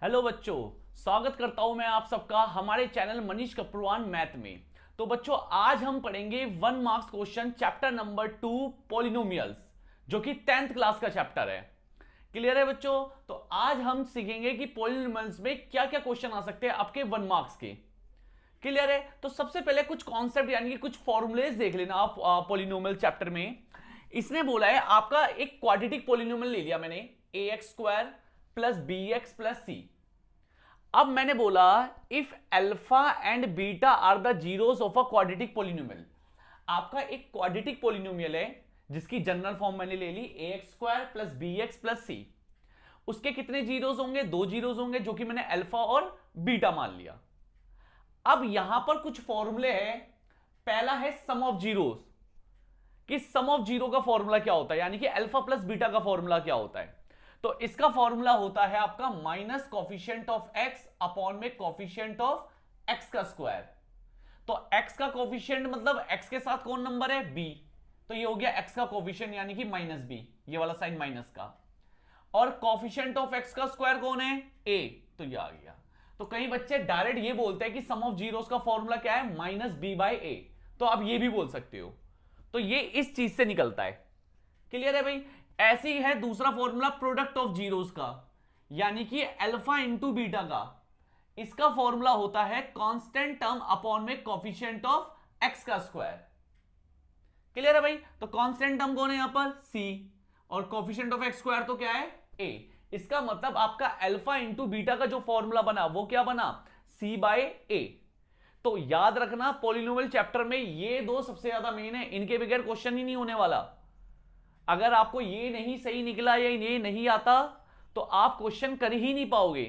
Hello बच्चों, स्वागत करता हूं मैं आप सबका हमारे चैनल मनीष कपूरवान मैथ में। तो बच्चों, आज हम पढ़ेंगे 1 marks question chapter number 2 polynomials, जो कि 10th क्लास का चैप्टर है। क्लियर है बच्चों? तो आज हम सीखेंगे कि पॉलिनोमियल्स में क्या क्या क्वेश्चन आ सकते हैं आपके 1 मार्क्स के। क्लियर है? तो सबसे पहले कुछ कॉन्सेप्ट यानी कि कुछ फॉर्मूलेज देख लेना आप पॉलिनोमियल चैप्टर में। इसने बोला है आपका एक क्वाड्रेटिक पॉलिनोमियल ले लिया मैंने, a x square plus b x plus c. अब मैंने बोला if alpha and beta are the zeros of a quadratic polynomial. आपका एक क्वाड्रेटिक पॉलिनोमियल है जिसकी जनरल फॉर्म मैंने ले ली a x square plus b x plus c. उसके कितने जीरोस होंगे? 2 जीरोस होंगे, जो कि मैंने अल्फा और बीटा मान लिया। अब यहां पर कुछ फॉर्मूले हैं। पहला है सम ऑफ जीरोस, कि सम ऑफ जीरो का फॉर्मूला क्या होता है, यानी कि अल्फा प्लस बीटा का फॉर्मूला क्या होता है। तो इसका फॉर्मूला होता है आपका minus coefficient of x upon में कॉफिशिएंट ऑफ एक्स का स्क्वायर। तो एक्स का कॉफिशिएंट मतलब एक्स के साथ कौन नंबर है? बी। तो ये हो गया एक्स का कॉफिशिएंट यानी कि माइनस बी, ये वाला साइन माइनस का। और कॉफिशिएंट ऑफ एक्स का स्क्वायर कौन है? ए। तो ये आ गया। तो कई बच्चे डायरेक्ट ये बोलते हैं कि सम ऑफ जीरोस का फॉर्मूला क्या है? माइनस बी बाई ए। तो आप ये भी बोल सकते हो। तो ये इस चीज से निकलता है। क्लियर है भाई? ऐसी है दूसरा फॉर्मूला प्रोडक्ट ऑफ जीरोस का, यानी कि अल्फा इंटू बीटा का। इसका फॉर्मूला होता है कांस्टेंट टर्म अपॉन में कॉफिशिएंट ऑफ एक्स का स्क्वायर। क्लियर है भाई? तो कांस्टेंट टर्म कौन है यहां पर? सी। और कॉफिशिएंट ऑफ एक्स स्क्वायर तो क्या है? ए। इसका मतलब आपका अल्फा इंटू बीटा का जो फॉर्मूला बना वो क्या बना? सी बाय ए। तो याद रखना, पॉलिनोमियल चैप्टर में ये दो सबसे ज्यादा मेन है, इनके बगैर क्वेश्चन ही नहीं होने वाला। अगर आपको ये नहीं सही निकला या ये नहीं आता तो आप क्वेश्चन कर ही नहीं पाओगे।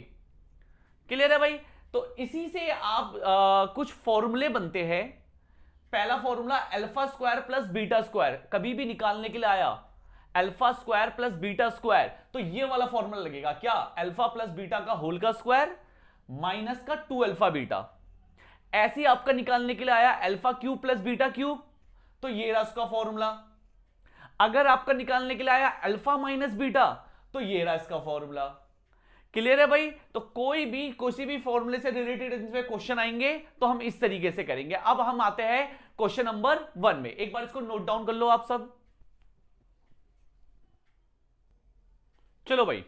क्लियर है भाई? तो इसी से आप कुछ फॉर्मूले बनते हैं। पहला formula alpha square plus beta square, कभी भी निकालने के लिए आया alpha square plus beta square, तो ये वाला फॉर्मूला लगेगा क्या? अल्फा प्लस बीटा का होल का स्क्वायर माइनस का 2 अल्फा बीटा। ऐसे ही आपका निकालने के लिए आया alpha cube plus beta cube, तो ये रहा उसका फॉर्मूला। अगर आपका निकालने के लिए आया अल्फा माइनस बीटा, तो ये रहा इसका फॉर्मूला। क्लियर है भाई? तो कोई भी किसी भी फॉर्मूले से रिलेटेड क्वेश्चन आएंगे तो हम इस तरीके से करेंगे। अब हम आते हैं क्वेश्चन नंबर 1 में। एक बार इसको नोट डाउन कर लो आप सब। चलो भाई,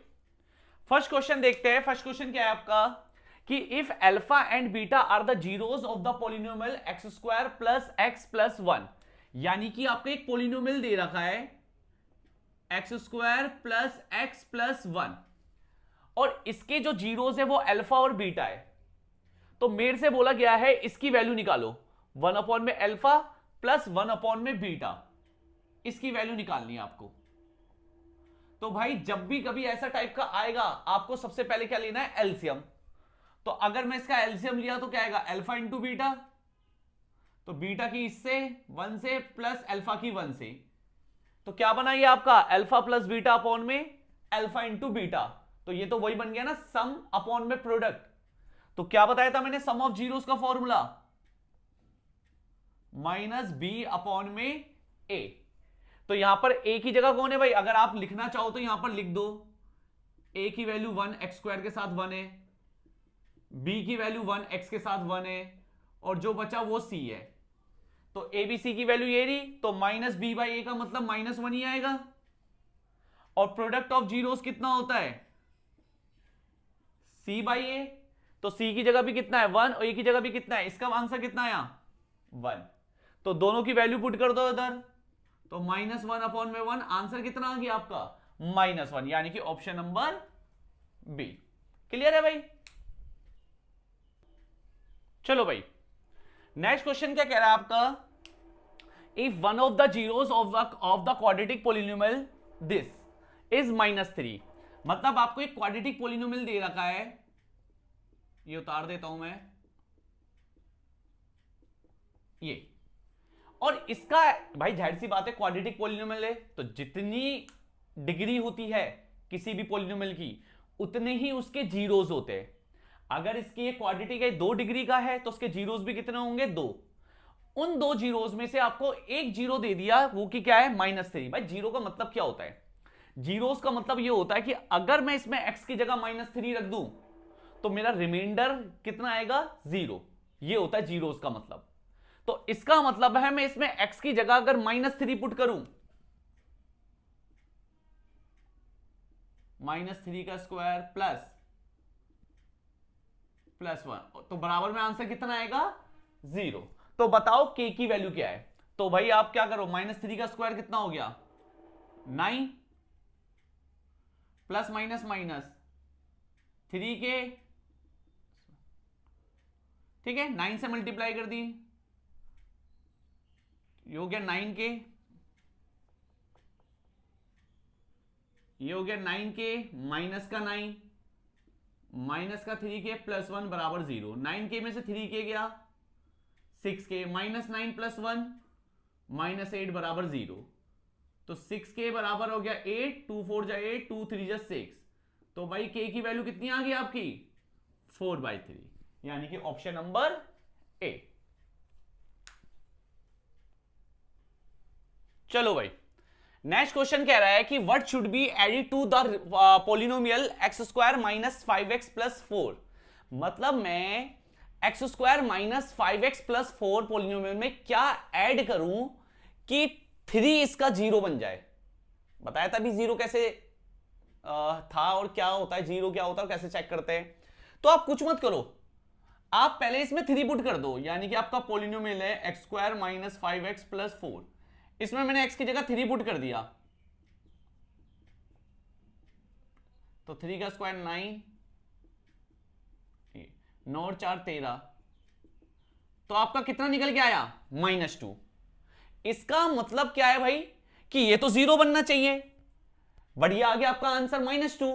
फर्स्ट क्वेश्चन देखते हैं। फर्स्ट क्वेश्चन क्या है आपका कि if alpha and beta are the zeros of the polynomial x square plus x plus 1, यानी कि आपको एक पॉलिनोमियल दे रखा है x square plus x plus 1, और इसके जो जीरोस है वो अल्फा और बीटा है। तो मेरे से बोला गया है इसकी वैल्यू निकालो, 1 अपॉन में अल्फा प्लस 1 अपॉन में बीटा, इसकी वैल्यू निकालनी है आपको। तो भाई जब भी कभी ऐसा टाइप का आएगा आपको सबसे पहले क्या लेना है? एलसीएम। तो अगर मैं इसका एलसीएम लिया तो क्या आएगा? अल्फा इंटू बीटा, तो बीटा की इससे 1 से प्लस अल्फा की 1 से, तो क्या बना ये आपका? अल्फा प्लस बीटा अपॉन में अल्फा इंटू बीटा। तो ये तो वही बन गया ना, सम अपॉन में प्रोडक्ट। तो क्या बताया था मैंने? सम ऑफ जीरोस का फॉर्मूला माइनस बी अपॉन में ए। तो यहां पर ए की जगह कौन है भाई? अगर आप लिखना चाहो तो यहां पर लिख दो, ए की वैल्यू 1 एक्स स्क्वायर के साथ 1 है, बी की वैल्यू 1 एक्स के साथ 1 है, और जो बचा वो सी है। तो ए बी सी की वैल्यू ये रही, तो माइनस बी बाई ए का मतलब माइनस 1 ही आएगा। और प्रोडक्ट ऑफ जीरोस कितना होता है? सी बाई ए। तो सी की जगह भी कितना है? 1, और ए की जगह भी कितना है? इसका आंसर कितना है यहां? 1। तो दोनों की वैल्यू पुट कर दो इधर, तो माइनस 1 अपॉन में 1, आंसर कितना आ गया आपका? -1, यानी कि ऑप्शन नंबर बी। क्लियर है भाई? चलो भाई, नेक्स्ट क्वेश्चन क्या कह रहा है आपका? If one of the zeros of the quadratic polynomial this is -3, मतलब आपको एक क्वाड्रेटिक पॉलिनोमियल दे रखा है, ये उतार देता हूं मैं, ये, और इसका भाई जाहिर सी बात है क्वाड्रेटिक पॉलिनोमियल है तो जितनी डिग्री होती है किसी भी पॉलिनोमियल की उतने ही उसके जीरोस होते हैं। अगर इसकी ये क्वाड्रेटिक है 2 डिग्री का है तो उसके जीरोस भी कितने होंगे? 2। उन 2 जीरोस में से आपको एक जीरो दे दिया, वो की क्या है? -3। भाई जीरो का मतलब क्या होता है? जीरोस का मतलब ये होता है कि अगर मैं इसमें x की जगह -3 रख दूं तो मेरा रिमाइंडर कितना आएगा 0। ये होता है जीरोस का मतलब। तो इसका मतलब है मैं इसमें x की जगह अगर -3 पुट करूं, -3 का स्क्वायर +1, तो बराबर में आंसर कितना आएगा 0। तो बताओ k की वैल्यू क्या है। तो भाई आप क्या करो, -3 का स्क्वायर कितना हो गया 9, प्लस माइनस माइनस 3k, ठीक है 9 से मल्टीप्लाई कर दी, ये हो गया 9k, ये हो गया 9k माइनस का 9 माइनस का 3k प्लस 1 बराबर 0। 9k में से 3k गया 6k, -9 + 1 -8 बराबर 0। तो 6k बराबर हो गया 8, 2 4 जा 8, 2 3 जा 6। तो भाई k की वैल्यू कितनी आ गई आपकी 4/3, यानी कि ऑप्शन नंबर ए। चलो भाई नेक्स्ट क्वेश्चन कह रहा है कि what should be added to the polynomial x² - 5x + 4। मतलब मैं x² - 5x + 4 पोलिनोमियल में क्या ऐड करूं कि 3 इसका 0 बन जाए। बताया था भी 0 कैसे था और क्या होता है, 0 क्या होता है और कैसे चेक करते हैं। तो आप कुछ मत करो, आप पहले इसमें 3 पुट कर दो, यानी कि आपका पोलिनोमियल है x² - 5x + 4। इसमें मैंने x की जगह 3 पुट कर दिया, तो 3 का स्क्वायर 9, 9 और 4 13, तो आपका कितना निकल के आया -2। इसका मतलब क्या है भाई कि ये तो 0 बनना चाहिए, बढ़िया आ गया आपका आंसर -2।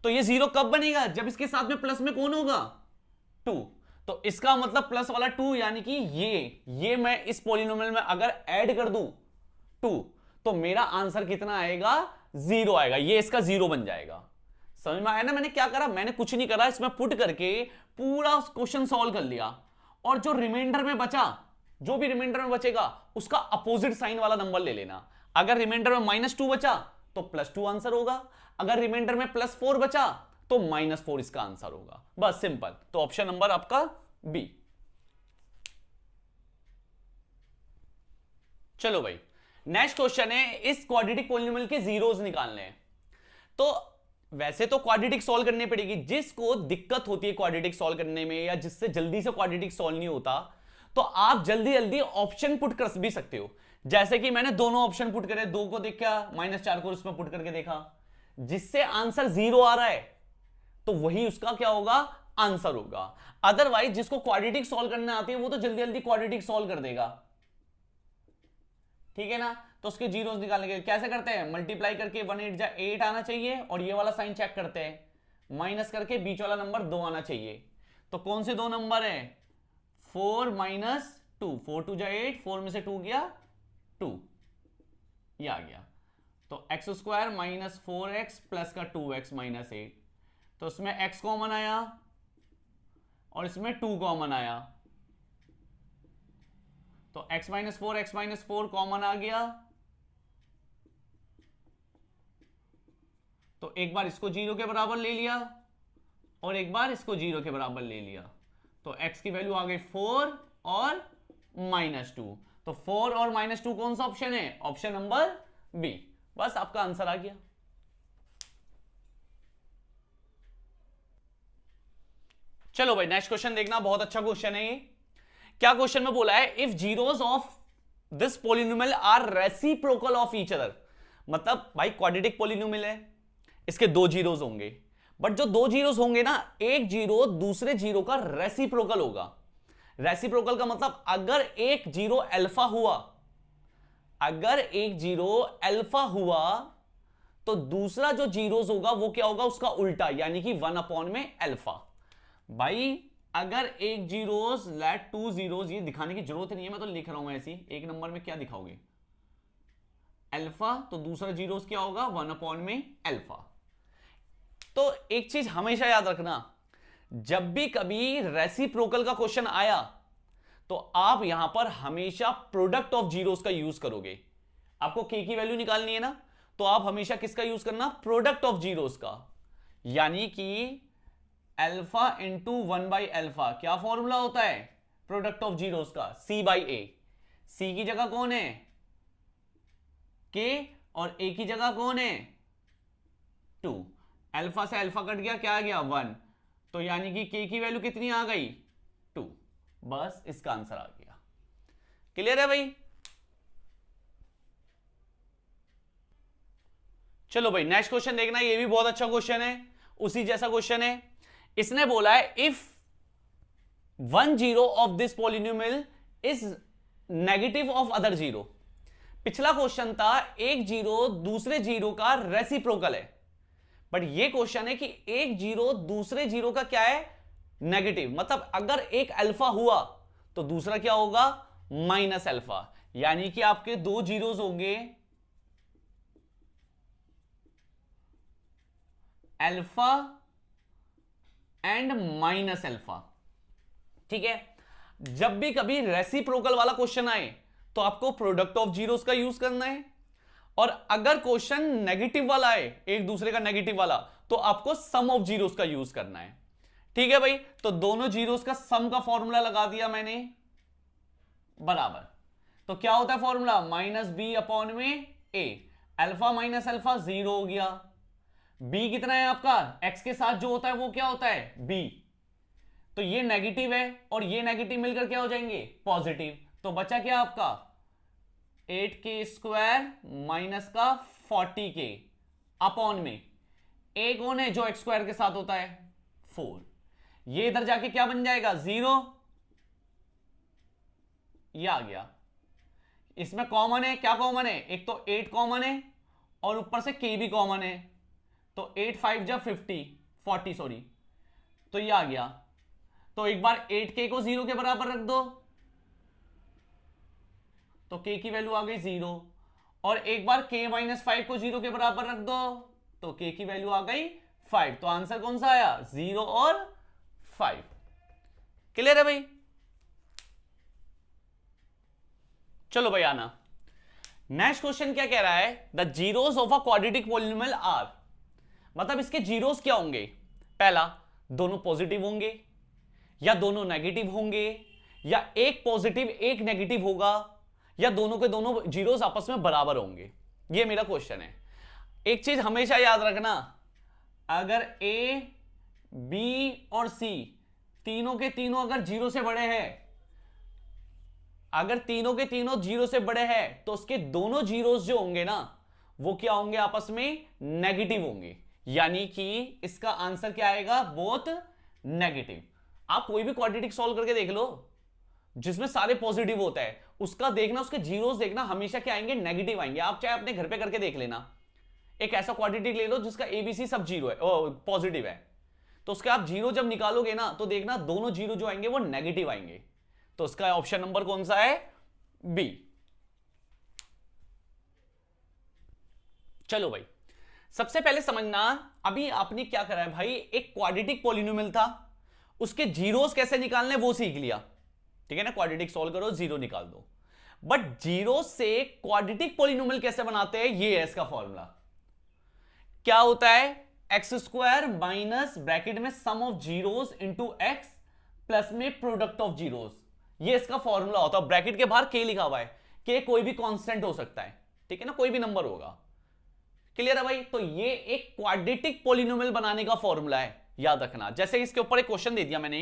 तो ये 0 कब बनेगा, जब इसके साथ में प्लस में कौन होगा 2। तो इसका मतलब प्लस वाला 2, यानी कि ये मैं इस पॉलिनोमियल में अगर ऐड कर दूं 2, तो मेरा आंसर कितना आएगा 0 आएगा, ये इसका 0 बन जाएगा। समझ में आया ना मैंने क्या करा, मैंने कुछ नहीं करा, इसमें पुट करके पूरा क्वेश्चन सॉल्व कर लिया। और जो रिमाइंडर में बचा, जो भी रिमाइंडर में बचेगा उसका अपोजिट साइन वाला नंबर ले लेना। अगर रिमाइंडर में -2 बचा तो +2 आंसर होगा, अगर रिमाइंडर में +4 बचा तो -4 इसका आंसर होगा, बस सिंपल। तो ऑप्शन नंबर आपका बी। चलो भाई नेक्स्ट क्वेश्चन है, इस क्वाड्रेटिक पॉलिनोमियल के जीरोस निकालने हैं। तो वैसे तो क्वाड्रेटिक सॉल्व करनी पड़ेगी, जिसको दिक्कत होती है क्वाड्रेटिक सॉल्व करने में या जिससे जल्दी से क्वाड्रेटिक सॉल्व नहीं होता, तो आप जल्दी जल्दी ऑप्शन पुट कर भी सकते हो। जैसे कि मैंने दोनों ऑप्शन पुट करे, 2 को देखा -4 को उसमें पुट करके देखा, जिससे आंसर 0 आ रहा है तो वही उसका क्या होगा आंसर होगा। अदरवाइज जिसको क्वाड्रेटिक सॉल्व करने आती है वो तो जल्दी जल्दी क्वाड्रेटिक सॉल्व कर देगा, ठीक है ना। तो उसके जीरोस निकालने के कैसे करते हैं, मल्टीप्लाई करके 1 8 जा 8 आना चाहिए, और ये वाला साइन चेक करते हैं, माइनस करके बीच वाला नंबर 2 आना चाहिए। तो कौन से 2 नंबर है 4 - 2, 4 2 जा 8, 4 में से 2 गया 2, ये आ गया। तो x² - 4x प्लस का 2x - 8, तो इसमें x कॉमन आया और इसमें 2 कॉमन आया, तो x - 4 कॉमन आ गया। तो एक बार इसको 0 के बराबर ले लिया और एक बार इसको 0 के बराबर ले लिया, तो x की वैल्यू आ गई 4 और -2। तो 4 और -2 कौन सा ऑप्शन है, ऑप्शन नंबर बी। बस आपका आंसर आ गया। चलो भाई नेक्स्ट क्वेश्चन देखना, बहुत अच्छा क्वेश्चन है ये। क्या क्वेश्चन में बोला है, if zeros of this polynomial are reciprocal of each other. मतलब भाई क्वाड्रेटिक पॉलिनोमियल है, इसके 2 जीरोस होंगे, बट जो 2 जीरोस होंगे ना, एक जीरो दूसरे जीरो का रेसिप्रोकल होगा। रेसिप्रोकल का मतलब अगर एक जीरो अल्फा हुआ, अगर एक जीरो अल्फा हुआ तो दूसरा जो जीरोस होगा वो क्या होगा उसका उल्टा, यानी कि 1 में अल्फा। भाई अगर एक जीरोस लेट 2 जीरोस, ये दिखाने की जरूरत नहीं है, मैं तो लिख रहा हूं ऐसी, एक नंबर में क्या दिखाओगे अल्फा, तो दूसरा जीरोस क्या होगा 1 में अल्फा। तो एक चीज हमेशा याद रखना, जब भी कभी रेसिप्रोकल का क्वेश्चन आया तो आप यहां पर हमेशा प्रोडक्ट ऑफ जीरोस का यूज करोगे। आपको k की वैल्यू निकालनी है ना, तो आप हमेशा किसका यूज करना, प्रोडक्ट ऑफ जीरोस का। यानी कि अल्फा इंटू 1/α क्या फॉर्मूला होता है प्रोडक्ट ऑफ जीरोस का, C/A। C की जगह कौन है K और A की जगह कौन है 2। अल्फा से अल्फा कट गया, क्या आ गया 1, तो यानी कि K की वैल्यू कितनी आ गई 2। बस इसका आंसर आ गया। क्लियर है भाई। चलो भाई नेक्स्ट क्वेश्चन देखना, ये भी बहुत अच्छा क्वेश्चन है, उसी जैसा क्वेश्चन है। इसने बोला है if 1 zero of this polynomial is negative of other zero. पिछला क्वेश्चन था एक जीरो दूसरे जीरो का रेसिप्रोकल है, बट ये क्वेश्चन है कि एक जीरो दूसरे जीरो का क्या है नेगेटिव, मतलब अगर एक अल्फा हुआ तो दूसरा क्या होगा माइनस अल्फा, यानी कि आपके दो जीरोस होंगे अल्फा एंड माइनस अल्फा। ठीक है, जब भी कभी रेसिप्रोकल वाला क्वेश्चन आए तो आपको प्रोडक्ट ऑफ जीरोस का यूज करना है, और अगर क्वेश्चन नेगेटिव वाला है एक दूसरे का नेगेटिव वाला तो आपको सम ऑफ जीरोस का यूज करना है। ठीक है भाई, तो दोनों जीरोस का सम का फॉर्मूला लगा दिया मैंने बराबर, तो क्या होता है formula -b/a। Alpha minus alpha 0 हो गया, b कितना है आपका x के साथ जो होता है वो क्या होता है b, तो ये नेगेटिव है और ये नेगेटिव मिलकर क्या हो जाएंगे पॉजिटिव, तो बचा क्या आपका 8k² माइनस का 40k अपॉन में a कौन है जो x² के साथ होता है 4, ये इधर जाके क्या बन जाएगा 0, ये आ गया। इसमें कॉमन है, क्या कॉमन है, एक तो 8 कॉमन है और ऊपर से k भी कॉमन है, तो 8 5 जा 40 सॉरी, तो ये आ गया। तो एक बार 8k को 0 के बराबर रख दो तो k की वैल्यू आ गई 0, और एक बार k - 5 को 0 के बराबर रख दो तो k की वैल्यू आ गई 5, तो आंसर कौन सा आया 0 और 5। क्लियर है भाई। चलो भाई आना नेक्स्ट क्वेश्चन क्या कह रहा है, the zeros of a quadratic polynomial are, मतलब इसके जीरोस क्या होंगे, पहला दोनों पॉजिटिव होंगे या दोनों नेगेटिव होंगे या एक पॉजिटिव एक नेगेटिव होगा या दोनों के दोनों जीरोस आपस में बराबर होंगे, ये मेरा क्वेश्चन है। एक चीज हमेशा याद रखना, अगर a b और c तीनों के तीनों अगर जीरो से बड़े हैं, अगर तीनों के तीनों जीरो से बड़े हैं तो उसके दोनों जीरोस जो होंगे ना वो क्या होंगे आपस में नेगेटिव होंगे, यानी कि इसका आंसर क्या आएगा बोथ नेगेटिव। आप कोई भी क्वाड्रेटिक सॉल्व करके देख लो जिसमें सारे पॉजिटिव होता है, उसका देखना उसके जीरोस देखना हमेशा क्या आएंगे नेगेटिव आएंगे। आप चाहे अपने घर पे करके देख लेना, एक ऐसा क्वाड्रेटिक ले लो जिसका एबीसी सब जीरो है पॉजिटिव है, तो उसके आप जीरो जब निकालोगे ना तो देखना दोनों जीरो जो आएंगे वो नेगेटिव आएंगे, तो उसका ऑप्शन नंबर कौन सा है बी। चलो भाई सबसे पहले समझना, अभी आपने क्या करा है भाई, एक क्वाड्रेटिक पॉलिनोमियल था उसके जीरोस कैसे निकालने वो सीख लिया, ठीक है ना, क्वाड्रेटिक सॉल्व करो जीरो निकाल दो, बट जीरो से क्वाड्रेटिक पॉलिनोमियल कैसे बनाते हैं ये है इसका फॉर्मूला। क्या होता है x² माइनस ब्रैकेट में sum of zeros into x plus में प्रोडक्ट ऑफ जीरोस, ये इसका फॉर्मूला होता है। ब्रैकेट के बाहर k लिखा हुआ है, k कोई भी कांस्टेंट हो सकता है, ठीक है ना, कोई भी नंबर होगा। क्लियर है भाई, तो ये एक क्वाड्रेटिक पॉलिनोमियल बनाने का फॉर्मूला है, याद रखना। जैसे इसके ऊपर एक क्वेश्चन दे दिया मैंने,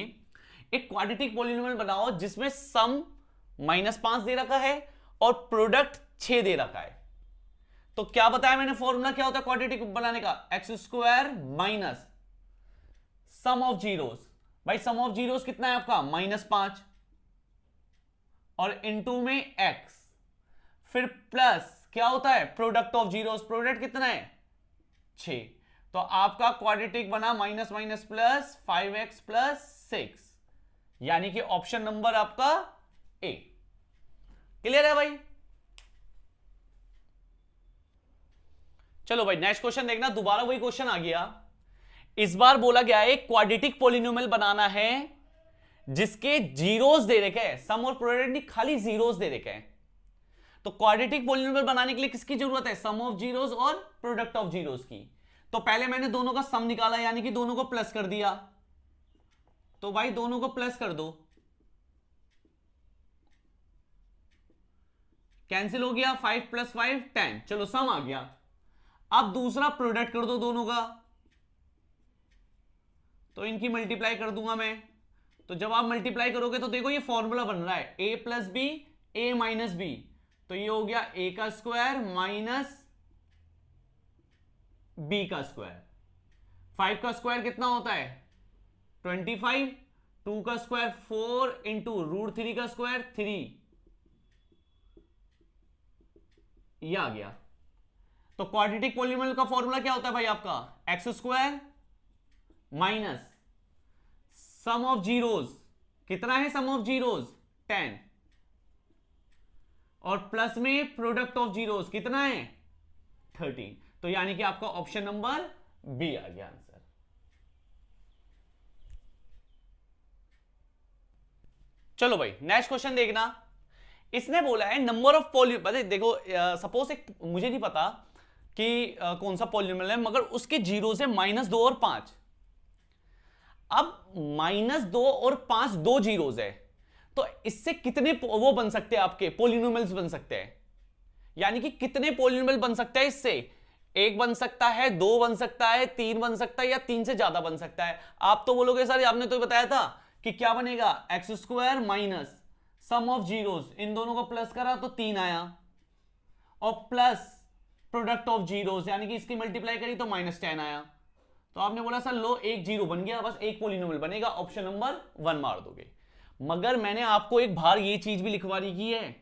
एक क्वाड्रेटिक पॉलिनोमियल बनाओ जिसमें सम -5 दे रखा है और प्रोडक्ट 6 दे रखा है, तो क्या बताया मैंने फॉर्मूला क्या होता है क्वाड्रेटिक बनाने का, x² minus sum of zeros, भाई सम ऑफ जीरोस कितना है आपका -5 और इनटू में x, फिर प्लस क्या होता है प्रोडक्ट ऑफ जीरोस, प्रोडक्ट कितना है 6, तो आपका क्वाड्रेटिक बना minus minus plus 5x plus 6, यानी कि ऑप्शन नंबर आपका ए। क्लियर है भाई। चलो भाई नेक्स्ट क्वेश्चन देखना, दोबारा वही क्वेश्चन आ गया, इस बार बोला गया है क्वाड्रेटिक पॉलिनोमियल बनाना है जिसके जीरोस दे रखे हैं, सम और प्रोडक्ट नहीं खाली जीरोस दे रखे हैं। तो क्वाड्रेटिक पॉलिनोमियल बनाने के लिए किसकी जरूरत है, सम ऑफ जीरोस और प्रोडक्ट ऑफ जीरोस की। तो पहले मैंने दोनों का सम निकाला यानी कि दोनों को प्लस कर दिया, तो भाई दोनों को प्लस कर दो, कैंसिल हो गया, 5 + 5 10, चलो सम आ गया। अब दूसरा प्रोडक्ट कर दो दोनों का, तो इनकी मल्टीप्लाई कर दूंगा मैं। तो जब आप मल्टीप्लाई करोगे तो देखो ये फॉर्मूला बन रहा है a + b a - b, तो ये हो गया a का स्क्वायर माइनस b का स्क्वायर। 5 का स्क्वायर कितना होता है 25, 2 का स्क्वायर 4 इंटू √3 का स्क्वायर 3, ये आ गया। तो क्वाड्रेटिक पॉलीनोमियल का फॉर्मूला क्या होता है भाई आपका, x² minus sum of zeros, कितना है सम ऑफ जीरोज 10, और प्लस में प्रोडक्ट ऑफ जीरोज कितना है 13। तो यानी कि आपका ऑप्शन नंबर बी आ गया आंसर। चलो भाई नेक्स्ट क्वेश्चन देखना। इसने बोला है नंबर ऑफ देखो सपोज एक मुझे नहीं पता कि कौन सा पॉलिनोमियल है, मगर उसके जीरो से -2 और 5। अब -2 और 5 दो जीरोज है, तो इससे कितने वो बन सकते हैं आपके पॉलिनोमियल्स बन सकते हैं, यानी कि कितने पॉलिनोमियल बन सकता है इससे, एक बन सकता है, दो बन सकता है, तीन बन सकता है, या तीन से ज्यादा बन सकता है। आप तो बोलोगे सर आपने तो बताया था कि क्या बनेगा x² minus sum of zeros, इन दोनों को प्लस करा तो 3 आया, और प्लस प्रोडक्ट ऑफ जीरोस यानी कि इसकी मल्टीप्लाई करी तो -10 आया। तो आपने बोला सर लो एक जीरो बन गया, बस एक पॉलिनोमियल बनेगा, ऑप्शन नंबर 1 मार दोगे। मगर मैंने आपको एक बाहर ये चीज भी लिखवानी की है,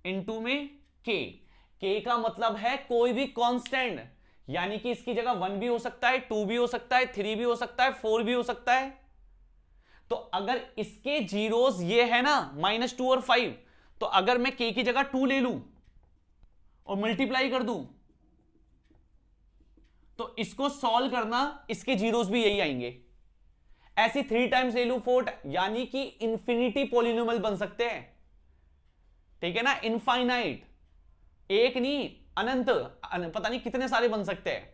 इनटू में के का मतलब है कोई भी कांस्टेंट, यानी कि इसकी जगह 1 भी हो सकता है, 2 भी हो सकता है, 3 भी हो सकता है, 4 भी हो सकता है। तो अगर इसके जीरोस ये है ना -2 और 5, तो अगर मैं के की जगह 2 ले लूं और मल्टीप्लाई कर दूं, तो इसको सॉल्व करना, इसके जीरोस भी यही आएंगे। ऐसी 3 टाइम्स ले लूं 4, यानी कि इंफिनिटी पॉलिनोमियल बन सकते हैं, ठीक है ना, इनफाइनाइट, एक नहीं अनंत, पता नहीं कितने सारे बन सकते हैं।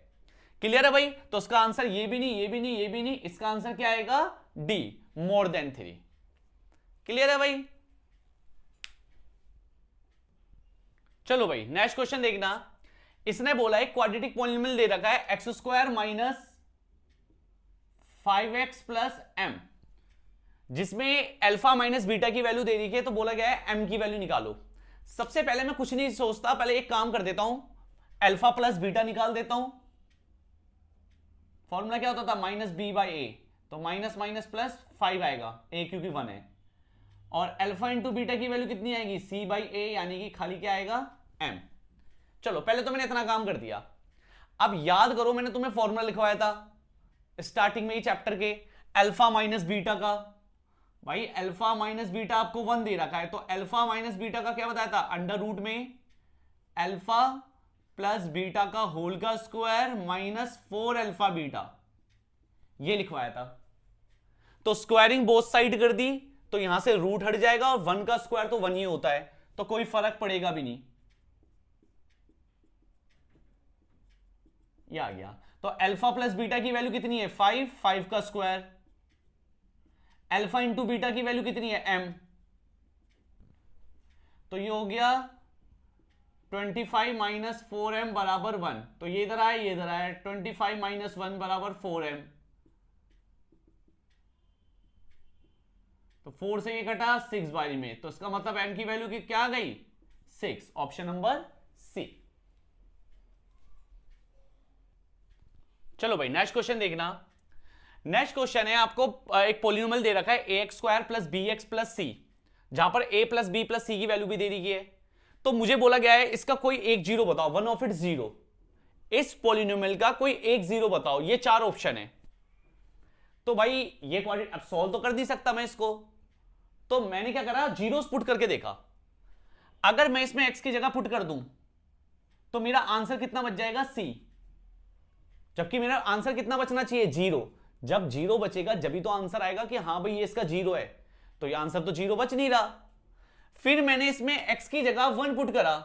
क्लियर है भाई? तो इसका आंसर ये भी नहीं, ये भी नहीं, ये भी नहीं, इसका आंसर क्या आएगा डी, मोर देन 3। क्लियर है भाई? चलो भाई नेक्स्ट क्वेश्चन देखना। इसने बोला है क्वाड्रेटिक पॉलिनोमियल दे रखा है x² minus 5x plus m, जिसमें अल्फा माइनस बीटा की वैल्यू दे दी है, तो बोला गया है m की वैल्यू निकालो। सबसे पहले मैं कुछ नहीं सोचता, पहले एक काम कर देता हूं, अल्फा प्लस बीटा निकाल देता हूं। फॉर्मूला क्या होता था -b/a, तो माइनस माइनस प्लस 5 आएगा, a क्योंकि 1 है, और अल्फा इंटू बीटा की वैल्यू कितनी आएगी c/a, यानी कि खाली क्या आएगा m। चलो पहले तो मैंने इतना काम कर दिया। अब याद करो मैंने तुम्हें फॉर्मूला लिखवाया था स्टार्टिंग में ही चैप्टर के, अल्फा माइनस बीटा का। भाई अल्फा माइनस बीटा आपको 1 दे रखा है, तो अल्फा माइनस बीटा का क्या बताया था, अंडर रूट में अल्फा प्लस बीटा का होल का स्क्वायर माइनस 4 अल्फा बीटा, ये लिखवाया था। तो स्क्वायरिंग बोथ साइड कर दी, तो यहां से रूट हट जाएगा, और 1 का स्क्वायर तो 1 ही होता है, तो कोई फर्क पड़ेगा भी नहीं, ये आ गया। तो अल्फा प्लस बीटा की वैल्यू कितनी है 5, 5 का स्क्वायर, अल्फा इंटू बीटा की वैल्यू कितनी है m, तो ये हो गया 25 माइनस 4m बराबर 1, तो ये इधर आया, ये इधर आया, 25 माइनस 1 बराबर 4m, तो 4 से ये कटा 6 बारी में, तो इसका मतलब m की वैल्यू की क्या आ गई 6, ऑप्शन नंबर सी। चलो भाई नेक्स्ट क्वेश्चन देखना। नेक्स्ट क्वेश्चन है, आपको एक पॉलिनोमियल दे रखा है ax² plus bx plus c, जहां पर a plus b plus c की वैल्यू भी दे दी है। तो मुझे बोला गया है इसका कोई एक जीरो बताओ, वन ऑफ इट जीरो, इस पॉलिनोमियल का कोई एक जीरो बताओ, ये 4 ऑप्शन है। तो भाई ये क्वाड्रेटिक अब सॉल्व तो कर नहीं सकता मैं इसको, तो मैंने क्या करा जीरोस पुट करके देखा। अगर मैं इसमें x की जगह पुट कर दूं तो मेरा आंसर कितना बच जाएगा c, जबकि मेरा आंसर कितना बचना चाहिए 0। जब 0 बचेगा जब भी तो आंसर आएगा कि हां भाई ये इसका 0 है, तो ये आंसर तो 0 बच नहीं रहा। फिर मैंने इसमें x की जगह 1 पुट करा,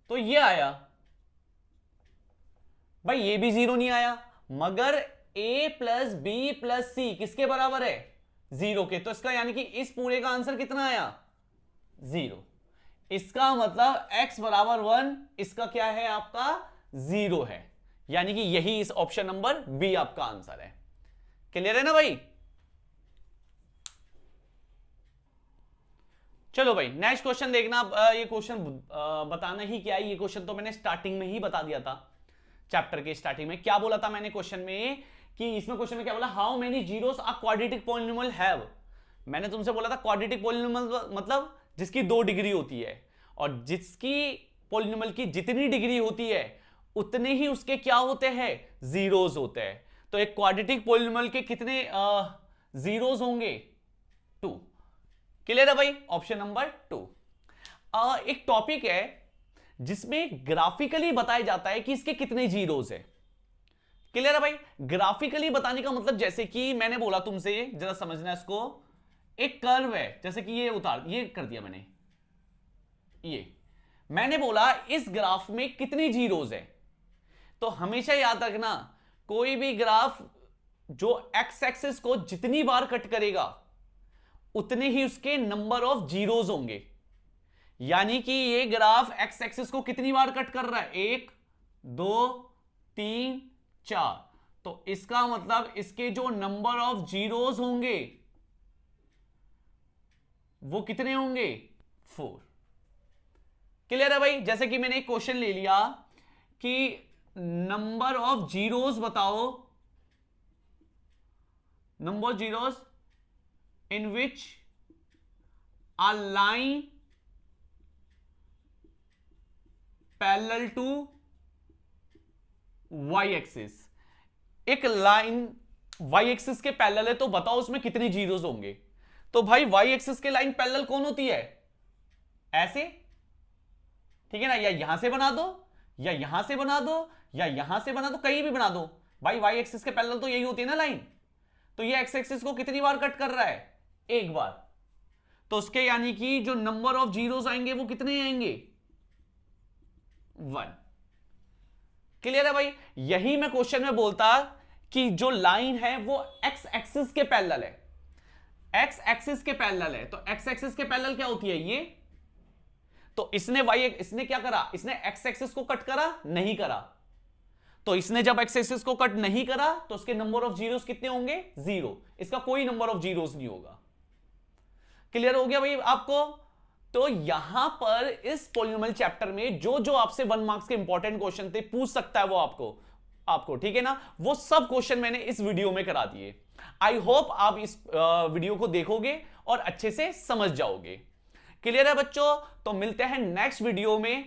तो ये आया, भाई ये भी 0 नहीं आया, मगर a प्लस बी प्लस सी किसके बराबर है? 0 के। तो इसका यानी कि इस पूरे का आंसर कितना आया? 0। इसका मतलब x बराबर 1, इसका क्या है आपका? 0 है। यानी कि यही इस ऑप्शन नंबर बी आपका आंसर है। क्लियर है ना भाई? चलो भाई नेक्स्ट क्वेश्चन देखना। ये क्वेश्चन बताना ही क्या है, ये क्वेश्चन तो मैंने स्टार्टिंग में ही बता दिया था। चैप्टर के स्टार्टिंग में क्या बोला था मैंने क्वेश्चन में, कि इसमें क्वेश्चन में क्या बोला, how many zeros a quadratic polynomial have. मैंने तुमसे बोला था क्वाड्रेटिक पॉलिनोमियल मतलब जिसकी 2 डिग्री होती है, और जिसकी पॉलिनोमियल की जितनी डिग्री होती है उतने ही उसके क्या होते हैं? जीरोस होते हैं। तो एक क्वाड्रेटिक पॉलिनोमियल के कितने जीरोस होंगे? 2। क्लियर है भाई? Option number 2। एक टॉपिक है जिसमें ग्राफिकली बताया जाता है कि इसके कितने जीरोस है। क्लियर है भाई? ग्राफिकली बताने का मतलब जैसे कि मैंने बोला तुमसे, जरा समझना इसको, एक कर्व है, जैसे कि ये कर दिया मैंने, ये मैंने बोला इस ग्राफ में कितनी जीरोस है। तो हमेशा याद रखना, कोई भी ग्राफ जो एक्स एक्सिस को जितनी बार कट करेगा उतने ही उसके नंबर ऑफ जीरोस होंगे। यानी कि ये ग्राफ एक्स एक्सिस को कितनी बार कट कर रहा है? 1 2 3 4। तो इसका मतलब इसके जो नंबर ऑफ जीरोस होंगे वो कितने होंगे? 4। क्लियर है भाई? जैसे कि मैंने एक क्वेश्चन ले लिया कि नंबर ऑफ जीरोस बताओ, number of zeros in which a line parallel to y axis, एक लाइन y एक्सिस के पैरेलल है, तो बताओ उसमें कितनी जीरोस होंगे। तो भाई y एक्सिस के लाइन पैरेलल कौन होती है? ऐसे, ठीक है ना? या यहां से बना दो, या यहां से बना दो, या यहां से बना दो, कहीं भी बना दो भाई। y एक्सिस के पैरेलल तो यही होती है ना लाइन। तो ये x एक्सिस को कितनी बार कट कर रहा है? 1 बार। तो उसके यानी कि जो नंबर ऑफ जीरोस आएंगे वो कितने आएंगे? 1। क्लियर है भाई? यही मैं क्वेश्चन में बोलता कि जो लाइन है वो x एक्सिस के पैरेलल है, x एक्सिस के पैरेलल है। तो x एक्सिस के पैरेलल क्या होती है? ये। तो इसने क्या करा? इसने x एक्सिस को कट करा? नहीं करा। तो इसने जब x एक्सिस को कट नहीं करा तो उसके नंबर ऑफ जीरोस कितने होंगे? 0। इसका कोई नंबर ऑफ जीरोस नहीं होगा। क्लियर हो गया भाई आपको? तो यहां पर इस पॉलिनोमियल चैप्टर में जो जो आपसे 1 मार्क्स के इंपॉर्टेंट क्वेश्चन थे, पूछ सकता है वो आपको, ठीक है ना? वो सब क्वेश्चन मैंने इस वीडियो में करा दिए। आई होप आप इस वीडियो को देखोगे और अच्छे से समझ जाओगे। क्लियर है बच्चों? तो मिलते हैं नेक्स्ट वीडियो में।